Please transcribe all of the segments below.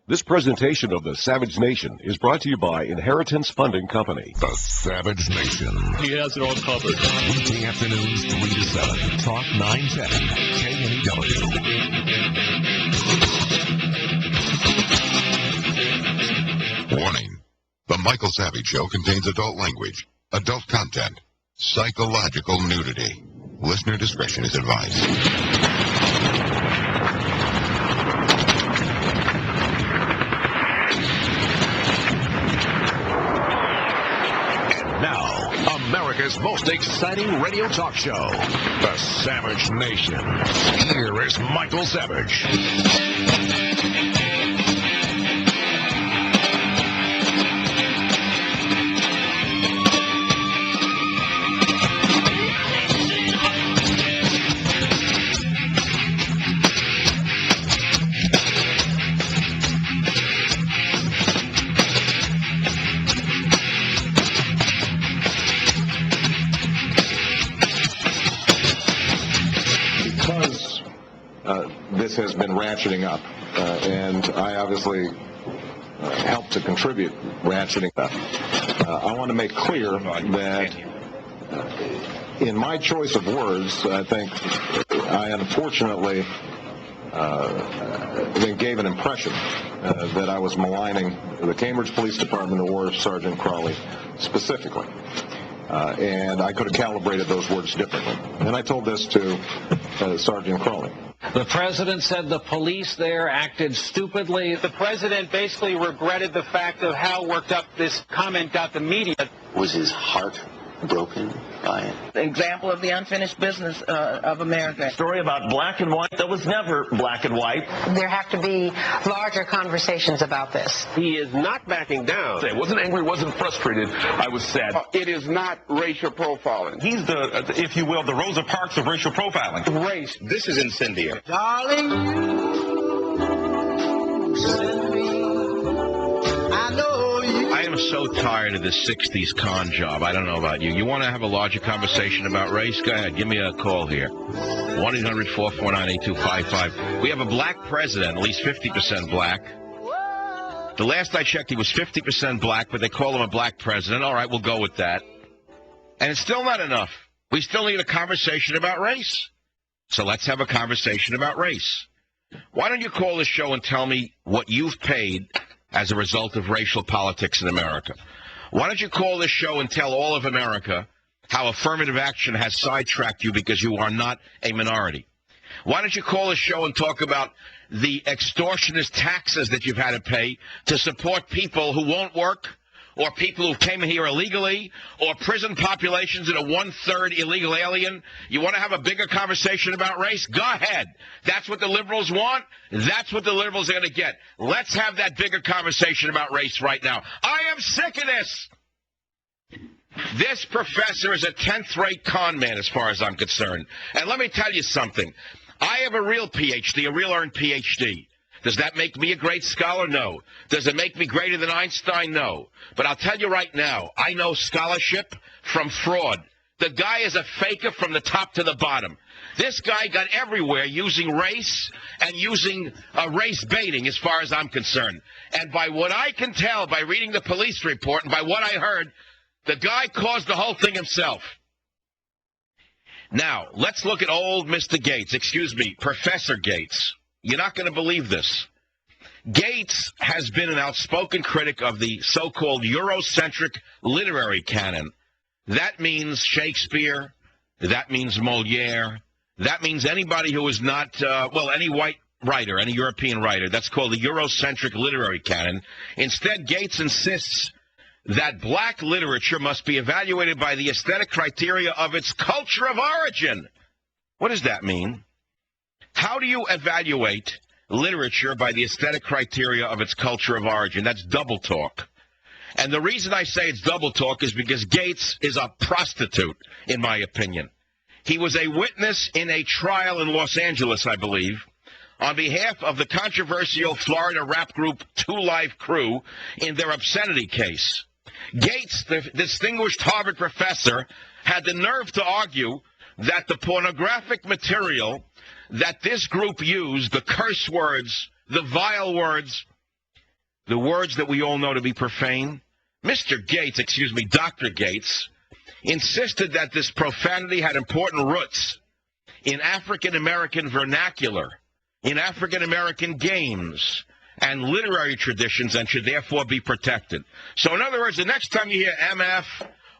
This presentation of The Savage Nation is brought to you by Inheritance Funding Company. The Savage Nation. He has it all covered. Weekday afternoons, 3 to 7. Talk 910. KNEW. Warning. The Michael Savage Show contains adult language, adult content, psychological nudity. Listener discretion is advised. America's most exciting radio talk show, The Savage Nation. Here is Michael Savage. This has been ratcheting up, and I obviously helped to contribute ratcheting up. I want to make clear that in my choice of words, I think I unfortunately gave an impression that I was maligning the Cambridge Police Department or Sergeant Crowley specifically. And I could have calibrated those words differently. And I told this to Sergeant Crowley. The president said the police there acted stupidly. The president basically regretted the fact of how worked up this comment got the media. Was his heart broken by it? Example of the unfinished business of America. Story about black and white that was never black and white. There have to be larger conversations about this. He is not backing down. I wasn't angry, wasn't frustrated. I was sad. It is not racial profiling. He's the, if you will, the Rosa Parks of racial profiling. Race. This is incendiary. Darling, you send me. I know you. I am so tired of this 60s con job. I don't know about you. You want to have a larger conversation about race? Go ahead. Give me a call here. 1-800-449-8255. We have a black president, at least 50% black. The last I checked, he was 50% black, but they call him a black president. All right, we'll go with that. And it's still not enough. We still need a conversation about race. So let's have a conversation about race. Why don't you call this show and tell me what you've paid as a result of racial politics in America? Why don't you call this show and tell all of America how affirmative action has sidetracked you because you are not a minority? Why don't you call this show and talk about the extortionist taxes that you've had to pay to support people who won't work, or people who came here illegally, or prison populations that are 1/3 illegal alien? You want to have a bigger conversation about race? Go ahead. That's what the liberals want. That's what the liberals are going to get. Let's have that bigger conversation about race right now. I am sick of this. This professor is a 10th-rate con man as far as I'm concerned. And let me tell you something. I have a real PhD, a real earned PhD. Does that make me a great scholar? No. Does it make me greater than Einstein? No. But I'll tell you right now, I know scholarship from fraud. The guy is a faker from the top to the bottom. This guy got everywhere using race and using race baiting as far as I'm concerned. And by what I can tell, by reading the police report and by what I heard, the guy caused the whole thing himself. Now, let's look at old Mr. Gates. Excuse me, Professor Gates. You're not going to believe this. Gates has been an outspoken critic of the so-called Eurocentric literary canon. That means Shakespeare. That means Moliere. That means anybody who is not, any white writer, any European writer. That's called the Eurocentric literary canon. Instead, Gates insists that black literature must be evaluated by the aesthetic criteria of its culture of origin. What does that mean? How do you evaluate literature by the aesthetic criteria of its culture of origin? That's double talk. And the reason I say it's double talk is because Gates is a prostitute, in my opinion. He was a witness in a trial in Los Angeles, I believe, on behalf of the controversial Florida rap group 2 Live Crew in their obscenity case. Gates, the distinguished Harvard professor, had the nerve to argue that the pornographic material that this group used, the curse words, the vile words, the words that we all know to be profane. Mr. Gates, excuse me, Dr. Gates, insisted that this profanity had important roots in African-American vernacular, in African-American games, and literary traditions, and should therefore be protected. So in other words, the next time you hear MF,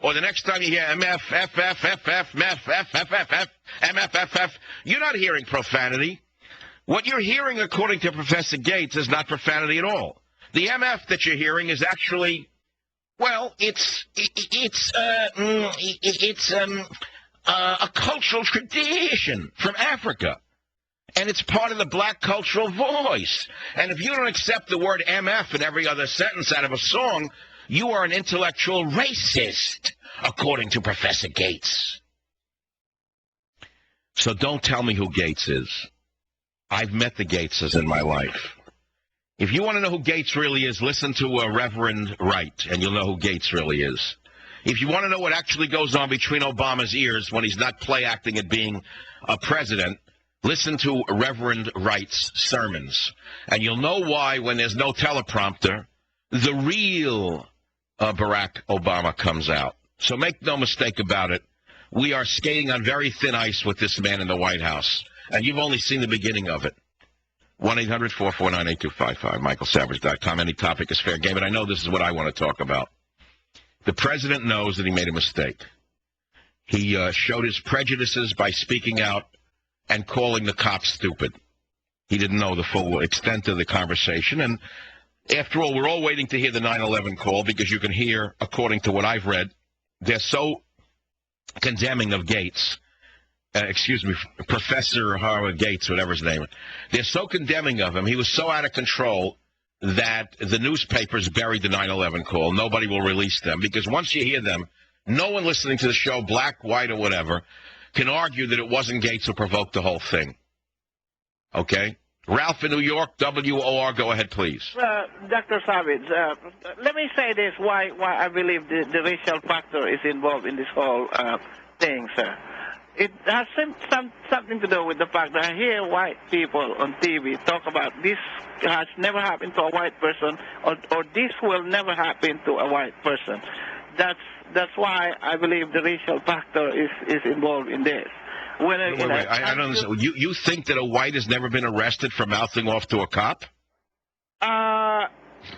or the next time you hear MF, FF, FF, MEF, FFFF, MFFF, you're not hearing profanity. What you're hearing, according to Professor Gates, is not profanity at all. The MF that you're hearing is actually, well, it's a cultural tradition from Africa. And it's part of the black cultural voice. And if you don't accept the word MF in every other sentence out of a song, you are an intellectual racist, according to Professor Gates. So don't tell me who Gates is. I've met the Gateses in my life. If you want to know who Gates really is, listen to Reverend Wright, and you'll know who Gates really is. If you want to know what actually goes on between Obama's ears when he's not play acting at being a president, listen to Reverend Wright's sermons. And you'll know why, when there's no teleprompter, the real Barack Obama comes out. So make no mistake about it. We are skating on very thin ice with this man in the White House. And you've only seen the beginning of it. 1-800-449-8255, michaelsavage.com. Any topic is fair game, but I know this is what I want to talk about. The president knows that he made a mistake. He showed his prejudices by speaking out and calling the cops stupid. He didn't know the full extent of the conversation. And after all, we're all waiting to hear the 9/11 call, because you can hear, according to what I've read, they're so condemning of Gates. Professor Howard Gates, whatever his name is. They're so condemning of him. He was so out of control that the newspapers buried the 9/11 call. Nobody will release them, because once you hear them, no one listening to the show, black, white, or whatever, can argue that it wasn't Gates who provoked the whole thing. Okay? Ralph in New York, WOR, go ahead, please. Dr. Savage, let me say this, why I believe the racial factor is involved in this whole thing, sir. It has something to do with the fact that I hear white people on TV talk about this has never happened to a white person, or this will never happen to a white person. That's why I believe the racial factor is involved in this. I don't understand. You think that a white has never been arrested for mouthing off to a cop?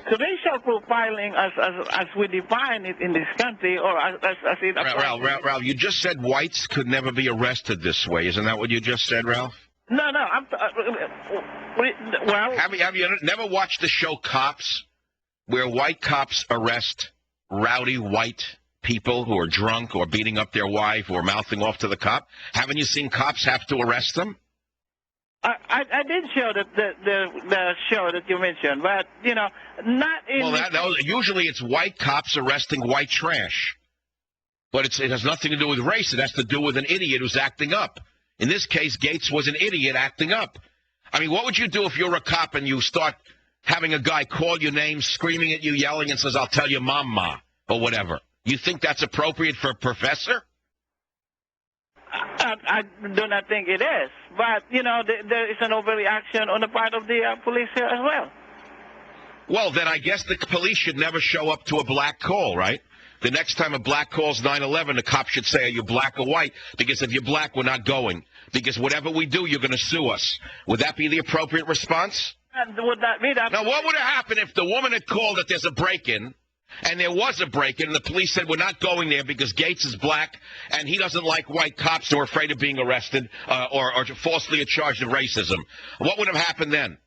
Racial profiling, as we define it in this country, or as it applies. Ralph, you just said whites could never be arrested this way. Isn't that what you just said, Ralph? No. Well, have you never watched the show Cops, where white cops arrest rowdy white people who are drunk or beating up their wife or mouthing off to the cop? Haven't you seen cops have to arrest them? I did show the show that you mentioned, but not in. Well, usually it's white cops arresting white trash, but it has nothing to do with race. It has to do with an idiot who's acting up. In this case, Gates was an idiot acting up. I mean, what would you do if you're a cop and you start having a guy call your name, screaming at you, yelling, and says, "I'll tell you, mama," or whatever? You think that's appropriate for a professor? I do not think it is. But, there is an overreaction on the part of the police here as well. Well, then I guess the police should never show up to a black call, right? The next time a black calls 9/11, the cop should say, "Are you black or white?" Because if you're black, we're not going. Because whatever we do, you're going to sue us. Would that be the appropriate response? Would that be that? Now, what would have happened if the woman had called that there's a break-in, and there was a break-in, and the police said, "We're not going there because Gates is black, and he doesn't like white cops who are afraid of being arrested or falsely charged of racism"? What would have happened then?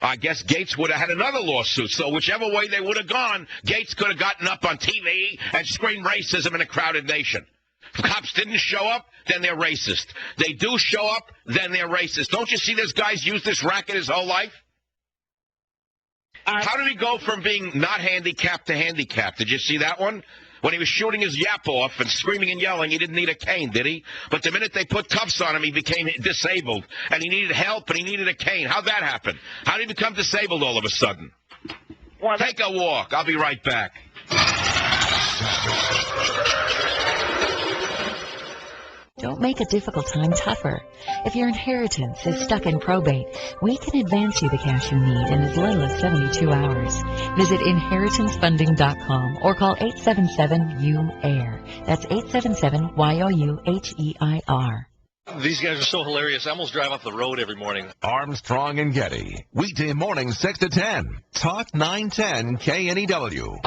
I guess Gates would have had another lawsuit. So whichever way they would have gone, Gates could have gotten up on TV and screamed racism in a crowded nation. If cops didn't show up, then they're racist. They do show up, then they're racist. Don't you see this guy's used this racket his whole life? How did he go from being not handicapped to handicapped? Did you see that one? When he was shooting his yap off and screaming and yelling, he didn't need a cane, did he? But the minute they put cuffs on him, he became disabled. And he needed help, and he needed a cane. How'd that happen? How did he become disabled all of a sudden? Take a walk. I'll be right back. Don't make a difficult time tougher. If your inheritance is stuck in probate, we can advance you the cash you need in as little as 72 hours. Visit inheritancefunding.com or call 877-YOU-AIR. That's 877-YOU-HEIR. These guys are so hilarious. I almost drive off the road every morning. Armstrong and Getty. Weekday morning 6 to 10. Talk 910 KNEW.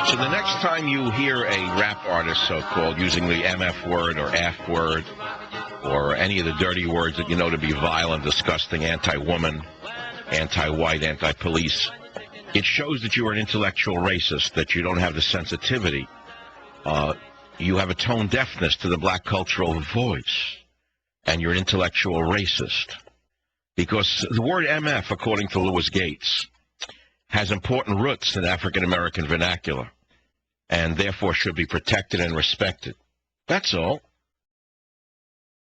So the next time you hear a rap artist, so-called, using the MF word or F word or any of the dirty words that you know to be violent, disgusting, anti-woman, anti-white, anti-police, it shows that you are an intellectual racist, that you don't have the sensitivity. You have a tone deafness to the black cultural voice, and you're an intellectual racist. Because the word MF, according to Louis Gates, has important roots in African-American vernacular, and therefore should be protected and respected. That's all.